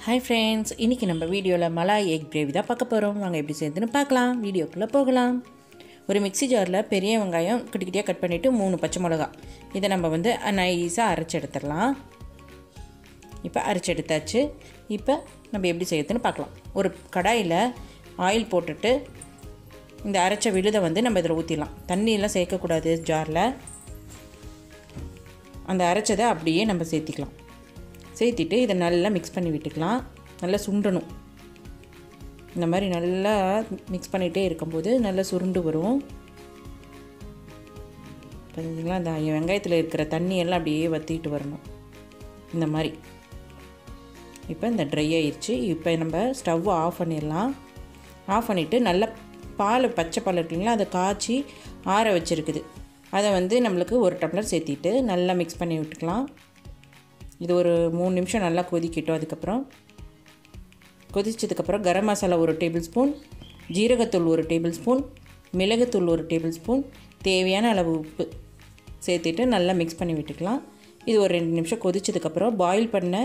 Hi friends, இன்னைக்கு நம்ம வீடியோல மலாய் எக் கிரேவி தான் பார்க்க போறோம். வாங்க எப்படி செய்யணும்னு பார்க்கலாம். வீடியோக்குள்ள போகலாம். ஒரு மிக்ஸி ஜார்ல பெரிய வெங்காயம் குட்டி-குட்டியா கட் பண்ணிட்டு 3 பச்சை மிளகாய். இத நம்ம நைஸா அரைச்சு எடுத்துறலாம். இப்போ அரைச்சு எடுத்தாச்சு. இப்போ நம்ம எப்படி செய்யணும்னு பார்க்கலாம். ஒரு கடாயில ஆயில் போட்டுட்டு இந்த அரைச்ச விழுதை நம்ம இதல ஊத்திடலாம். தண்ணி எல்லாம் சேர்க்க கூடாது ஜார்ல. அந்த அரைச்சதை அப்படியே நம்ம சேர்த்திக்கலாம். சேர்த்திட்டு இதை நல்லா மிக்ஸ் பண்ணி விட்டுக்கலாம். நல்லா சுண்டணும். இந்த மாதிரி நல்லா மிக்ஸ் பண்ணிகிட்டே இருக்கும்போது நல்லா சுருண்டு வரும். பார்த்தீங்களா, அந்த வெங்காயத்தில் இருக்கிற தண்ணியெல்லாம் அப்படியே வற்றிட்டு வரணும். இந்த மாதிரி இப்போ இந்த ட்ரை ஆயிடுச்சு. இப்போ நம்ம ஸ்டவ் ஆஃப் பண்ணிடலாம். ஆஃப் பண்ணிவிட்டு நல்லா பால் பச்சை பால் இருக்குங்களா, அதை காய்ச்சி ஆற வச்சுருக்குது. அதை நம்மளுக்கு ஒரு டம்ளர் சேர்த்திட்டு நல்லா மிக்ஸ் பண்ணி விட்டுக்கலாம். இது ஒரு 3 நிமிஷம் நல்லா கொதிக்கட்டும். அதுக்கப்புறம் கொதிச்சதுக்கப்புறம் கரம் மசாலா 1 டேபிள் ஸ்பூன், ஜீரகத்தூள் 1 டேபிள் ஸ்பூன், மிளகுத்தூள் 1 டேபிள் ஸ்பூன், தேவையான அளவு உப்பு சேர்த்துட்டு நல்லா மிக்ஸ் பண்ணி விட்டுக்கலாம். இது ஒரு 2 நிமிஷம் கொதிச்சதுக்கப்புறம் பாயில் பண்ண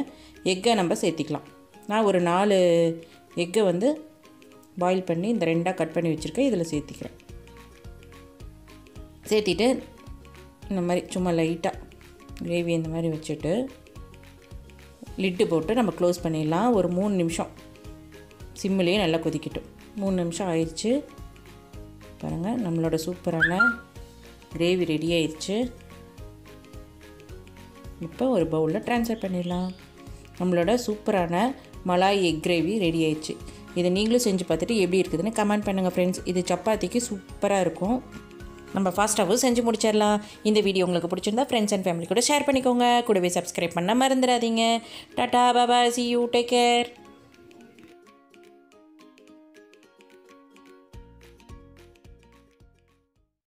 எக்கை நம்ம சேர்த்திக்கலாம். நான் ஒரு 4 எக்கை பாயில் பண்ணி இந்த 2ஆக கட் பண்ணி வச்சுருக்கேன். இதில் சேர்த்திக்கிறேன். சேர்த்திட்டு இந்த மாதிரி சும்மா லைட்டாக கிரேவி இந்த மாதிரி வச்சுட்டு லிட்டு போட்டு நம்ம க்ளோஸ் பண்ணிடலாம். ஒரு 3 நிமிஷம் சிம்மிலேயே நல்லா கொதிக்கட்டும். 3 நிமிஷம் ஆயிடுச்சு. பாருங்கள், நம்மளோட சூப்பரான கிரேவி ரெடி ஆயிடுச்சு. இப்போ ஒரு பவுலில் ட்ரான்ஸ்ஃபர் பண்ணிடலாம். நம்மளோட சூப்பரான மலாய் எக் கிரேவி ரெடி ஆயிடுச்சு. இதை நீங்களும் செஞ்சு பார்த்துட்டு எப்படி இருக்குதுன்னு கமெண்ட் பண்ணுங்கள் ஃப்ரெண்ட்ஸ். இது சப்பாத்திக்கு சூப்பராக இருக்கும். நம்ம ஃபாஸ்ட்டாகவும் செஞ்சு முடிச்சிடலாம். இந்த வீடியோ உங்களுக்கு பிடிச்சிருந்தா ஃப்ரெண்ட்ஸ் அண்ட் ஃபேமிலி கூட ஷேர் பண்ணிக்கோங்க. கூடவே சப்ஸ்கிரைப் பண்ண மறந்துடாதீங்க. Tata Baba, see you, take care.